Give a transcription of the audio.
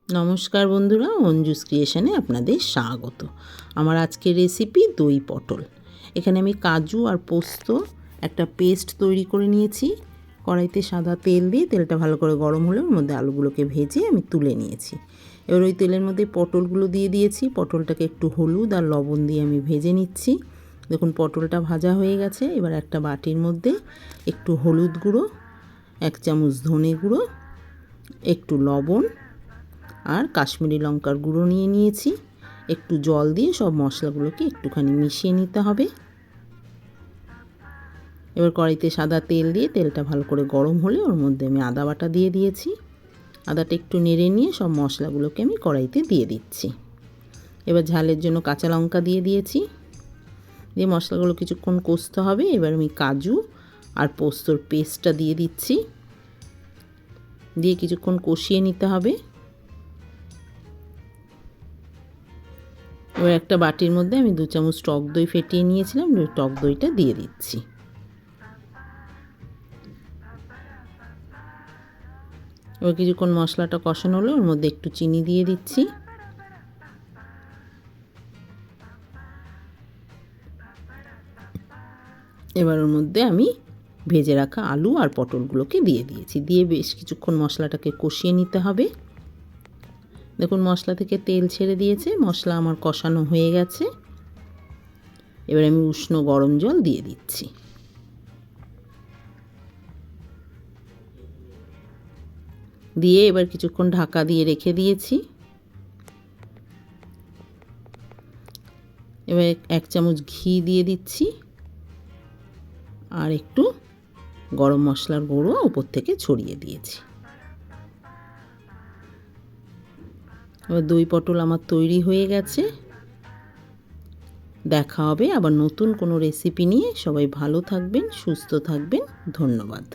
নমস্কার বন্ধুরা, অঞ্জুস ক্রিয়েশনে আপনাদের স্বাগত। আমার আজকের রেসিপি দই পটল। এখানে আমি কাজু আর পোস্ত একটা পেস্ট তৈরি করে নিয়েছি। কড়াইতে সাদা তেল দিয়ে তেলটা ভালো করে গরম হলে ওর মধ্যে আলুগুলোকে ভেজে আমি তুলে নিয়েছি। এবার ওই তেলের মধ্যে পটলগুলো দিয়ে দিয়েছি। পটলটাকে একটু হলুদ আর লবণ দিয়ে আমি ভেজে নিচ্ছি। দেখুন পটলটা ভাজা হয়ে গেছে। এবার একটা বাটির মধ্যে একটু হলুদ গুঁড়ো, 1 চামচ ধনে গুঁড়ো, একটু লবণ আর কাশ্মীরি লঙ্কার গুঁড়ো নিয়ে নিয়েছি। একটু জল দিয়ে সব মশলাগুলোকে একটুখানি মিশিয়ে নিতে হবে। এবার কড়াইতে সাদা তেল দিয়ে তেলটা ভালো করে গরম হলে ওর মধ্যে আমি আদা বাটা দিয়ে দিয়েছি। আদাটা একটু নেড়ে নিয়ে সব মশলাগুলোকে আমি কড়াইতে দিয়ে দিচ্ছি। এবার ঝালের জন্য কাঁচা লঙ্কা দিয়ে দিয়েছি। দিয়ে মশলাগুলো কিছুক্ষণ কষতে হবে। এবার আমি কাজু আর পোস্তর পেস্টটা দিয়ে দিচ্ছি। দিয়ে কিছুক্ষণ কষিয়ে নিতে হবে। এবার একটা বাটির মধ্যে আমি 2 চামচ টক দই ফেটিয়ে নিয়েছিলাম, ওই টক দইটা দিয়ে দিচ্ছি। এবার কিছুক্ষণ মশলাটা কষানো হলে ওর মধ্যে একটু চিনি দিয়ে দিচ্ছি। এবার ওর মধ্যে আমি ভেজে রাখা আলু আর পটলগুলোকে দিয়ে দিয়েছি। দিয়ে বেশ কিছুক্ষণ মশলাটাকে কষিয়ে নিতে হবে। দেখুন মশলা থেকে তেল ছেড়ে দিয়েছে, মশলা আমার কষানো হয়ে গেছে। এবার আমি উষ্ণ গরম জল দিয়ে দিচ্ছি। দিয়ে এবার কিছুক্ষণ ঢাকা দিয়ে রেখে দিয়েছি। এবার 1 চামচ ঘি দিয়ে দিচ্ছি আর একটু গরম মশলার গুঁড়ো উপর থেকে ছড়িয়ে দিয়েছি। এবার দই পটল আমার তৈরি হয়ে গেছে। দেখা হবে আবার নতুন কোনো রেসিপি নিয়ে। সবাই ভালো থাকবেন, সুস্থ থাকবেন। ধন্যবাদ।